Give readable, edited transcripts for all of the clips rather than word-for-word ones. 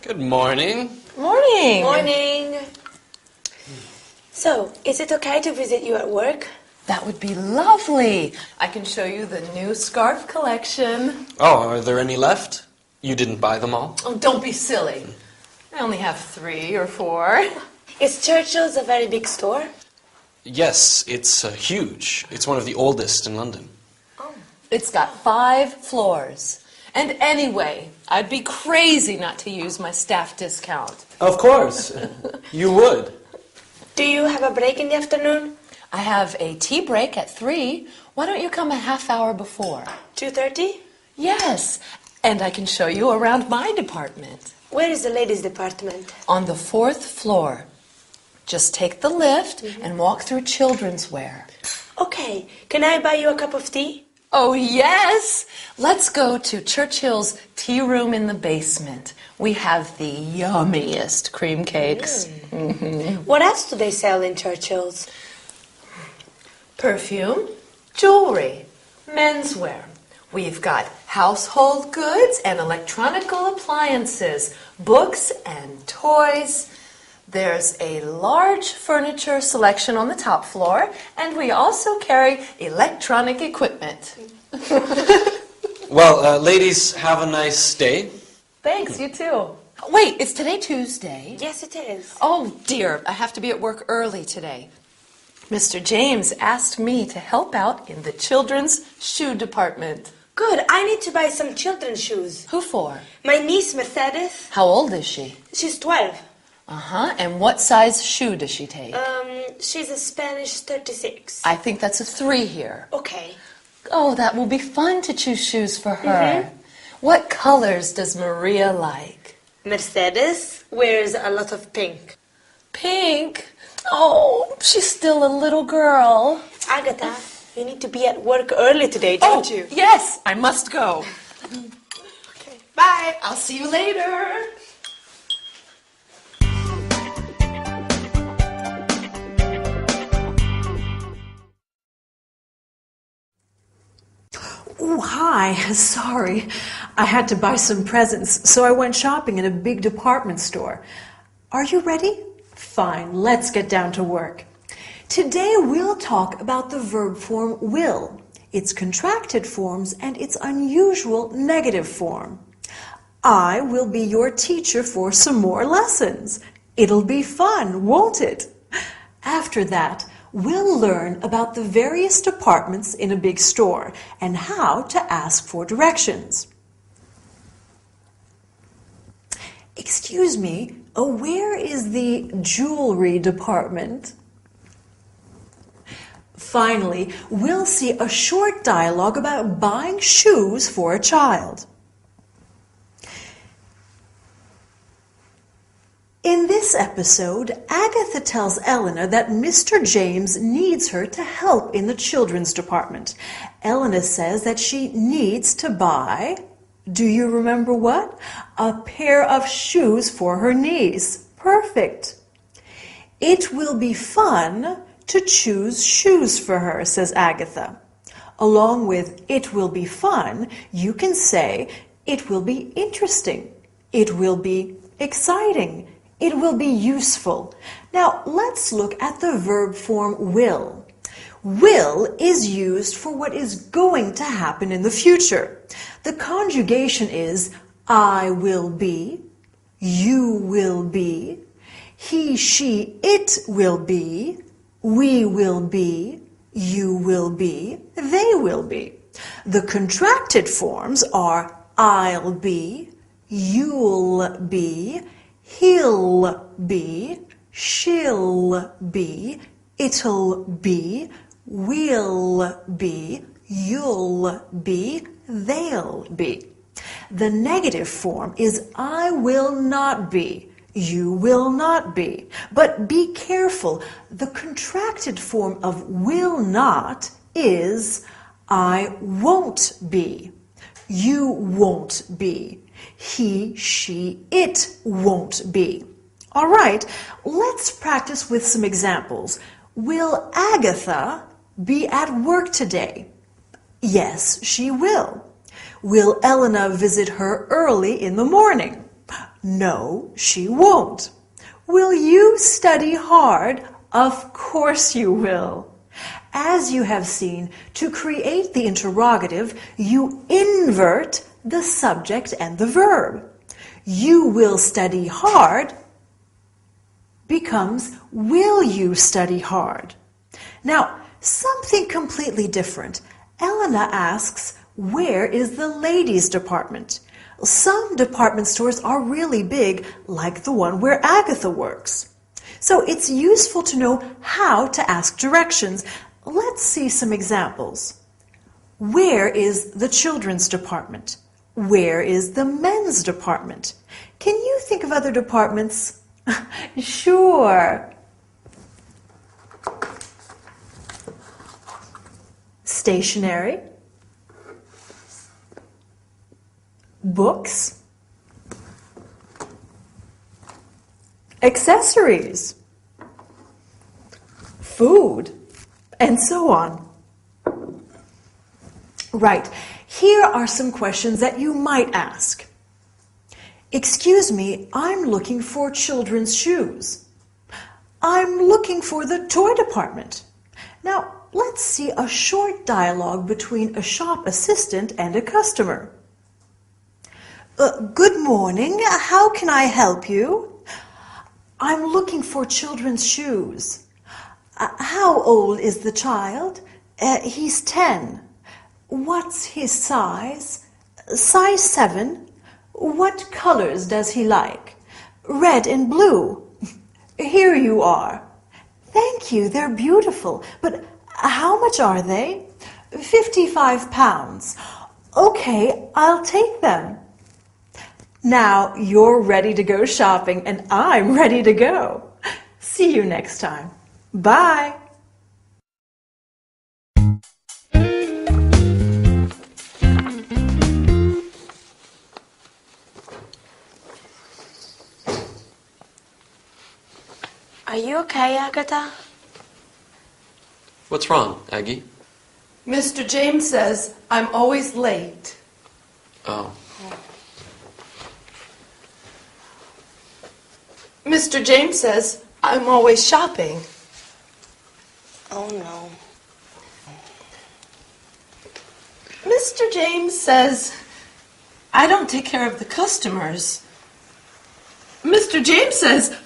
Good morning. Morning. Morning. So, is it okay to visit you at work? That would be lovely. I can show you the new scarf collection. Oh, are there any left? You didn't buy them all? Oh, don't be silly. I only have 3 or 4. Is Churchill's a very big store? Yes, it's huge. It's one of the oldest in London. It's got 5 floors. And anyway, I'd be crazy not to use my staff discount. Of course. You would. Do you have a break in the afternoon? I have a tea break at 3. Why don't you come a half hour before? 2:30? Yes, and I can show you around my department. Where is the ladies' department? On the 4th floor. Just take the lift and walk through children's wear. Okay, can I buy you a cup of tea? Oh, yes! Let's go to Churchill's tea room in the basement. We have the yummiest cream cakes. What else do they sell in Churchill's? Perfume, jewelry, menswear. We've got household goods and electronical appliances, books and toys. There's a large furniture selection on the top floor, and we also carry electronic equipment. Well, ladies, have a nice day. Thanks, you too. Wait, is today Tuesday? Yes, it is. Oh, dear, I have to be at work early today. Mr. James asked me to help out in the children's shoe department. Good, I need to buy some children's shoes. Who for? My niece, Mercedes, How old is she? she's 12. Uh-huh, and what size shoe does she take? She's a Spanish 36. I think that's a 3 here. Okay. Oh, that will be fun to choose shoes for her. What colors does Maria like? Mercedes wears a lot of pink. Pink? Oh, she's still a little girl. Agatha, you need to be at work early today, don't you? Yes, I must go. Okay. Bye. I'll see you later. Oh, hi. Sorry. I had to buy some presents, so I went shopping in a big department store. Are you ready? Fine, let's get down to work. Today we'll talk about the verb form will, its contracted forms, and its unusual negative form. I will be your teacher for some more lessons. It'll be fun, won't it? After that, we'll learn about the various departments in a big store and how to ask for directions. Excuse me, where is the jewelry department? Finally, we'll see a short dialogue about buying shoes for a child. In this episode, Agatha tells Elena that Mr. James needs her to help in the children's department. Elena says that she needs to buy, do you remember what? A pair of shoes for her niece. Perfect. It will be fun to choose shoes for her, says Agatha. Along with it will be fun, you can say it will be interesting. It will be exciting. It will be useful. Now, let's look at the verb form will. Will is used for what is going to happen in the future. The conjugation is I will be, you will be, he, she, it will be, we will be, you will be, they will be. The contracted forms are I'll be, you'll be, he'll be, she'll be, it'll be, we'll be, you'll be, they'll be. The negative form is I will not be, you will not be. But be careful, the contracted form of will not is I won't be, you won't be, he, she, it won't be. All right, let's practice with some examples. Will Agatha be at work today? Yes, she will. Will Elena visit her early in the morning? No, she won't. Will you study hard? Of course you will. As you have seen, to create the interrogative, you invert the subject and the verb. You will study hard becomes will you study hard? Now, something completely different. Elena asks, where is the ladies' department? Some department stores are really big, like the one where Agatha works. So it's useful to know how to ask directions. Let's see some examples. Where is the children's department? Where is the men's department? Can you think of other departments? Sure. Stationery. Books. Accessories. Food. And so on. Right. Here are some questions that you might ask. Excuse me, I'm looking for children's shoes. I'm looking for the toy department. Now, let's see a short dialogue between a shop assistant and a customer. Good morning. How can I help you? I'm looking for children's shoes. How old is the child? He's 10. What's his size? Size 7. What colors does he like? Red and blue. Here you are. Thank you, they're beautiful. But how much are they? 55 pounds. Okay, I'll take them. Now you're ready to go shopping and I'm ready to go. See you next time. Bye. Are you okay, Agatha? What's wrong, Aggie? Mr. James says I'm always late. Oh. Mr. James says I'm always shopping. Oh, no. Mr. James says I don't take care of the customers. Mr. James says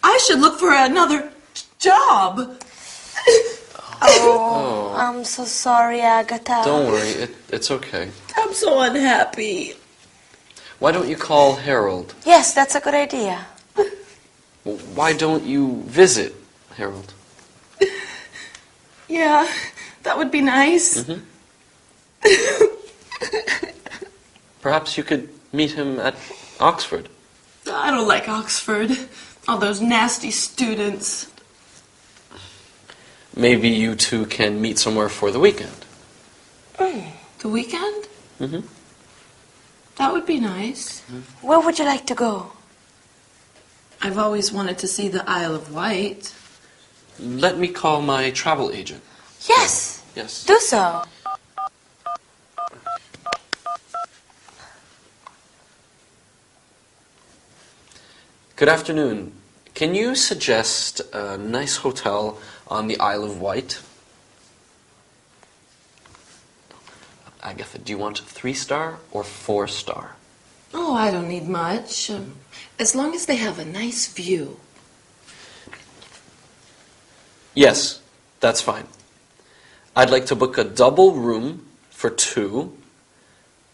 I should look for another job. Oh, I'm so sorry, Agatha. Don't worry, it's okay. I'm so unhappy. Why don't you call Harold? Yes, that's a good idea. Well, why don't you visit Harold? Yeah, that would be nice. Perhaps you could meet him at Oxford. I don't like Oxford. All those nasty students. Maybe you two can meet somewhere for the weekend. The weekend? Mm-hmm. That would be nice. Where would you like to go? I've always wanted to see the Isle of Wight. Let me call my travel agent. Yes, Yes. do so. Good afternoon. Can you suggest a nice hotel on the Isle of Wight? Agatha, do you want 3-star or 4-star? Oh, I don't need much. As long as they have a nice view. Yes, that's fine. I'd like to book a double room for 2,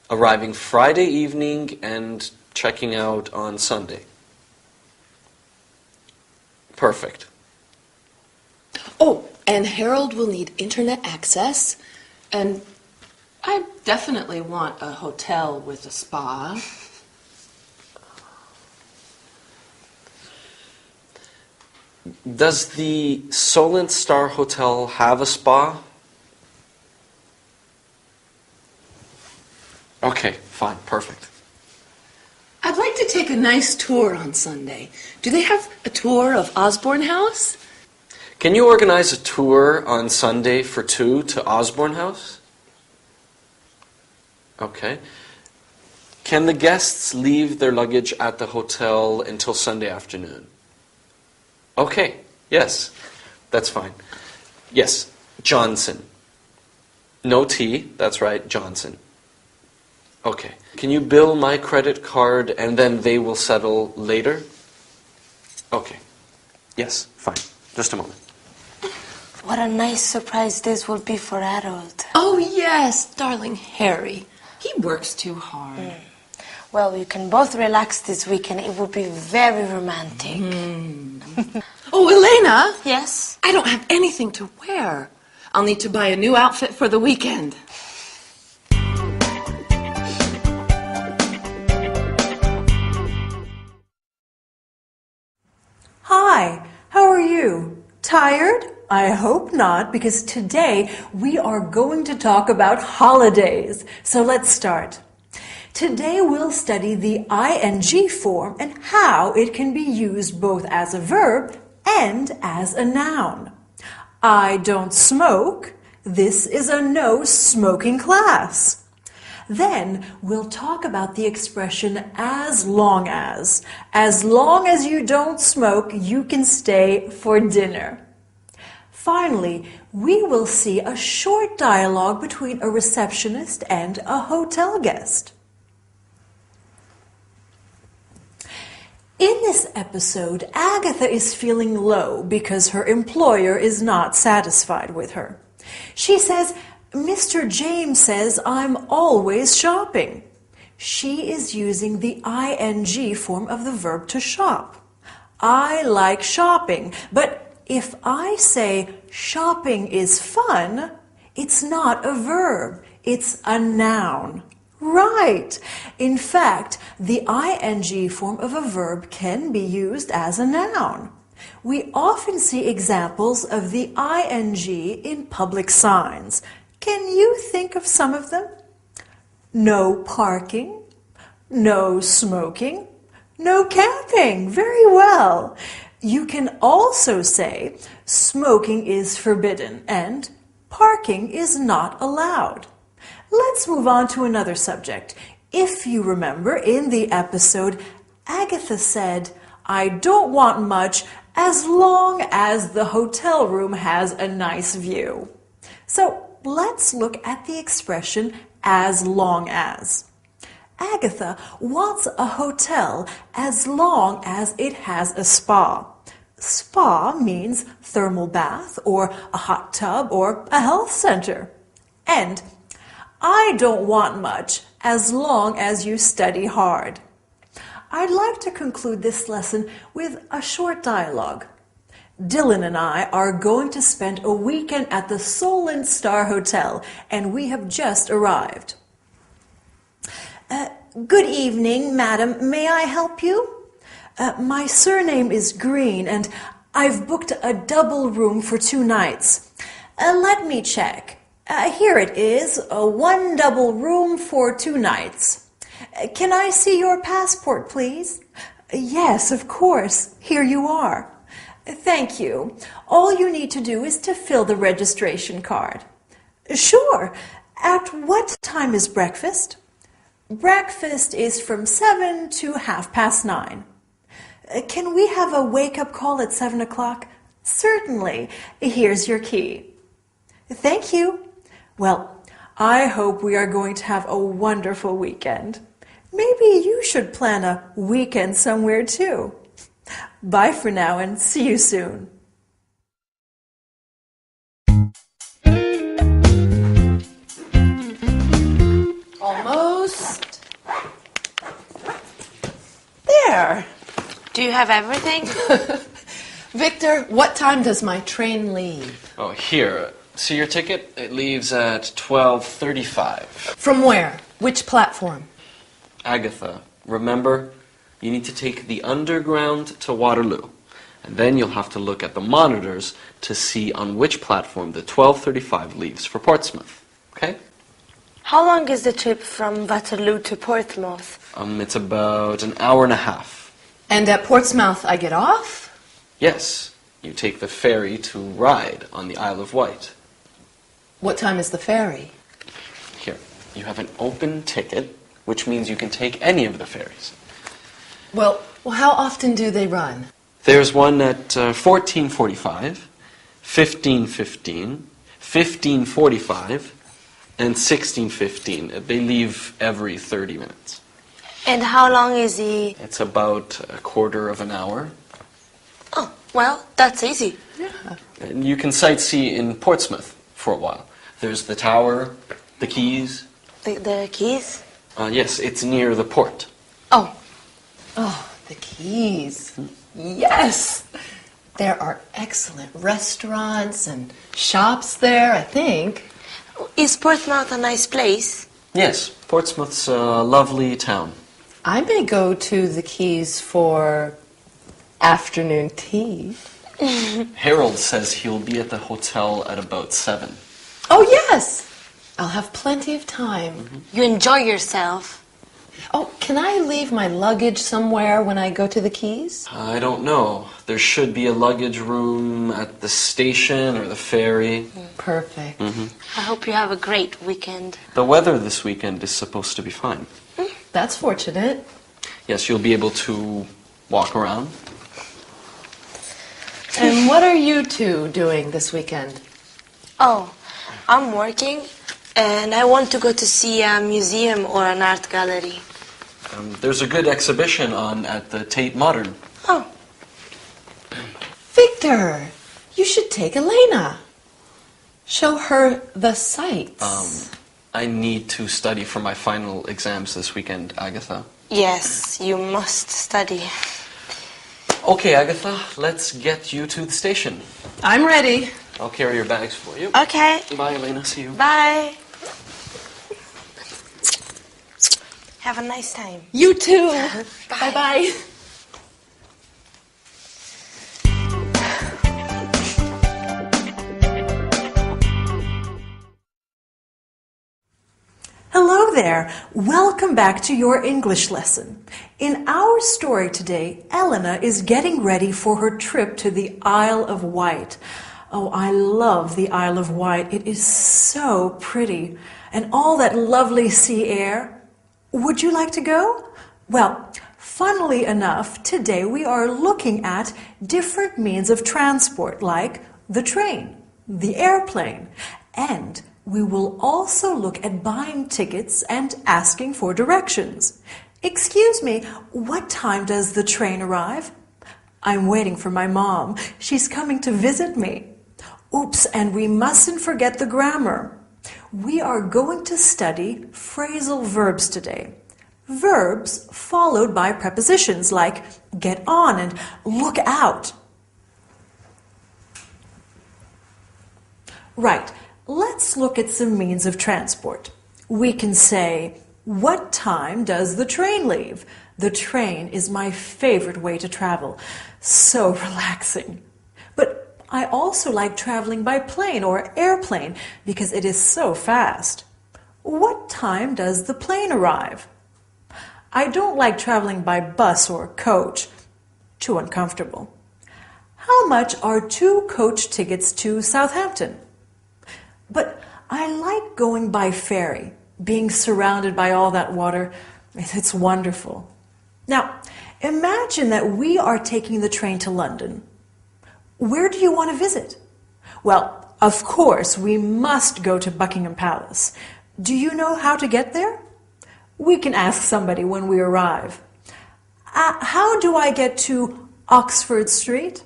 arriving Friday evening and checking out on Sunday. Perfect. Oh, and Harold will need internet access. And I definitely want a hotel with a spa. Does the Solent Star Hotel have a spa? Okay, fine, perfect. I'd like to take a nice tour on Sunday. Do they have a tour of Osborne House? Can you organize a tour on Sunday for 2 to Osborne House? Okay. Can the guests leave their luggage at the hotel until Sunday afternoon? Okay, yes, that's fine. Yes, Johnson. No T, that's right, Johnson. Okay. Can you bill my credit card and then they will settle later? Okay. Yes, fine. Just a moment. What a nice surprise this will be for Harold. Oh, yes, darling Harry. He works too hard. Well, you can both relax this weekend. It will be very romantic. Oh, Elena! Yes? I don't have anything to wear. I'll need to buy a new outfit for the weekend. Hi, how are you? Tired? I hope not, because today we are going to talk about holidays. So let's start. Today we'll study the ing form and how it can be used both as a verb and as a noun. I don't smoke. This is a no smoking class. Then we'll talk about the expression as long as. As long as you don't smoke, you can stay for dinner. Finally, we will see a short dialogue between a receptionist and a hotel guest. In this episode, Agatha is feeling low because her employer is not satisfied with her. She says, Mr. James says I'm always shopping. She is using the ing form of the verb to shop. I like shopping, but if I say shopping is fun, it's not a verb, it's a noun. Right. In fact, the ing form of a verb can be used as a noun. We often see examples of the ing in public signs. Can you think of some of them? No parking, no smoking, no camping. Very well. You can also say smoking is forbidden and parking is not allowed. Let's move on to another subject. If you remember, in the episode, Agatha said, I don't want much as long as the hotel room has a nice view. So let's look at the expression as long as. Agatha wants a hotel as long as it has a spa. Spa means thermal bath or a hot tub or a health center. And I don't want much as long as you study hard. I'd like to conclude this lesson with a short dialogue. Dylan and I are going to spend a weekend at the Solent Star Hotel, and we have just arrived. Good evening, madam. May I help you? My surname is Green, and I've booked a double room for 2 nights. Let me check. Here it is, one double room for 2 nights. Can I see your passport, please? Yes, of course. Here you are. Thank you. All you need to do is to fill the registration card. Sure. At what time is breakfast? Breakfast is from 7 to 9:30. Can we have a wake-up call at 7 o'clock? Certainly. Here's your key. Thank you. Well, I hope we are going to have a wonderful weekend. Maybe you should plan a weekend somewhere too. Bye for now and see you soon. Almost. There. Do you have everything? Victor, what time does my train leave? Oh, here. See your ticket? It leaves at 12:35. From where? Which platform? Agatha, remember, you need to take the underground to Waterloo. And then you'll have to look at the monitors to see on which platform the 12:35 leaves for Portsmouth. Okay? How long is the trip from Waterloo to Portsmouth? It's about an hour and a half. And at Portsmouth I get off? Yes, you take the ferry to Ryde on the Isle of Wight. What time is the ferry? Here, you have an open ticket which means you can take any of the ferries. Well, how often do they run? There's one at 14:45, 15:15, 15:45, and 16:15. They leave every 30 minutes. And how long is the... It's about a quarter of an hour. Oh, well, that's easy. And you can sightsee in Portsmouth for a while. There's the tower, the quays. The keys? Yes, it's near the port. Oh, Oh, the Keys. Yes! There are excellent restaurants and shops there, I think. is Portsmouth a nice place? Yes, Portsmouth's a lovely town. I may go to the Keys for afternoon tea. Harold says he'll be at the hotel at about 7. Oh, yes! I'll have plenty of time. You enjoy yourself. Oh, can I leave my luggage somewhere when I go to the Keys? I don't know. There should be a luggage room at the station or the ferry. Perfect. I hope you have a great weekend. The weather this weekend is supposed to be fine. That's fortunate. Yes, you'll be able to walk around. And what are you two doing this weekend? Oh, I'm working, and I want to go to see a museum or an art gallery. There's a good exhibition on at the Tate Modern. Oh, Victor, you should take Elena. Show her the sights. I need to study for my final exams this weekend, Agatha. yes, you must study. Okay, Agatha, let's get you to the station. I'm ready. I'll carry your bags for you. Okay, Bye, Elena. See you. bye. Have a nice time. You too. Bye-bye. Hello there. Welcome back to your English lesson. In our story today, Elena is getting ready for her trip to the Isle of Wight. Oh, I love the Isle of Wight. It is so pretty. And all that lovely sea air. Would you like to go? Well, funnily enough, today we are looking at different means of transport, like the train, the airplane, and we will also look at buying tickets and asking for directions. Excuse me, what time does the train arrive? I'm waiting for my mom. She's coming to visit me. Oops, and we mustn't forget the grammar. We are going to study phrasal verbs today. Verbs followed by prepositions like get on and look out. Right, let's look at some means of transport. We can say, what time does the train leave? The train is my favorite way to travel. So relaxing. But I also like traveling by plane or airplane because it is so fast. What time does the plane arrive? I don't like traveling by bus or coach. Too uncomfortable. How much are 2 coach tickets to Southampton? But I like going by ferry, being surrounded by all that water. It's wonderful. Now, imagine that we are taking the train to London. Where do you want to visit? Well, of course, we must go to Buckingham Palace. Do you know how to get there? We can ask somebody when we arrive. How do I get to Oxford Street?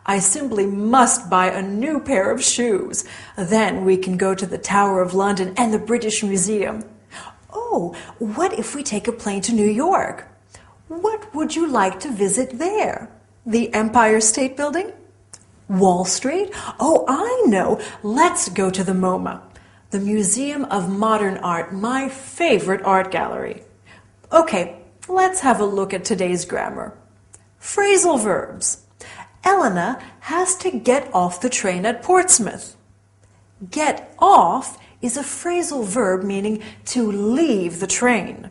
I simply must buy a new pair of shoes. Then we can go to the Tower of London and the British Museum. Oh, what if we take a plane to New York? What would you like to visit there? The Empire State Building? Wall Street? Oh, I know. Let's go to the MoMA, the Museum of Modern Art, my favorite art gallery. Okay, let's have a look at today's grammar. Phrasal verbs. Elena has to get off the train at Portsmouth. Get off is a phrasal verb meaning to leave the train.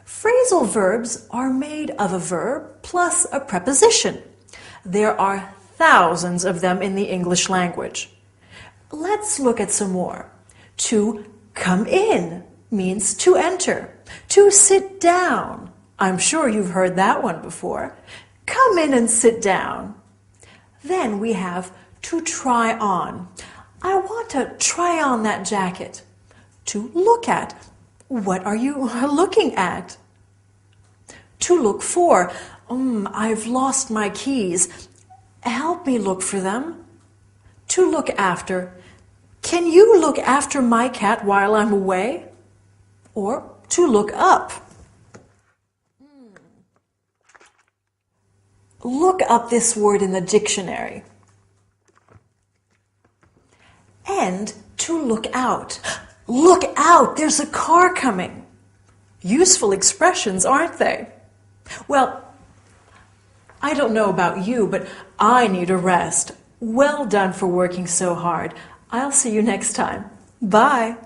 Phrasal verbs are made of a verb plus a preposition. There are thousands of them in the English language. Let's look at some more. To come in, means to enter, to sit down. I'm sure you've heard that one before. Come in and sit down. Then we have to try on. I want to try on that jacket. To look at. What are you looking at? To look for. I've lost my keys. Help me look for them. To look after. Can you look after my cat while I'm away? Or to look up. Look up this word in the dictionary. And to look out. Look out, there's a car coming. Useful expressions, aren't they? Well, I don't know about you, but I need a rest. Well done for working so hard. I'll see you next time. Bye.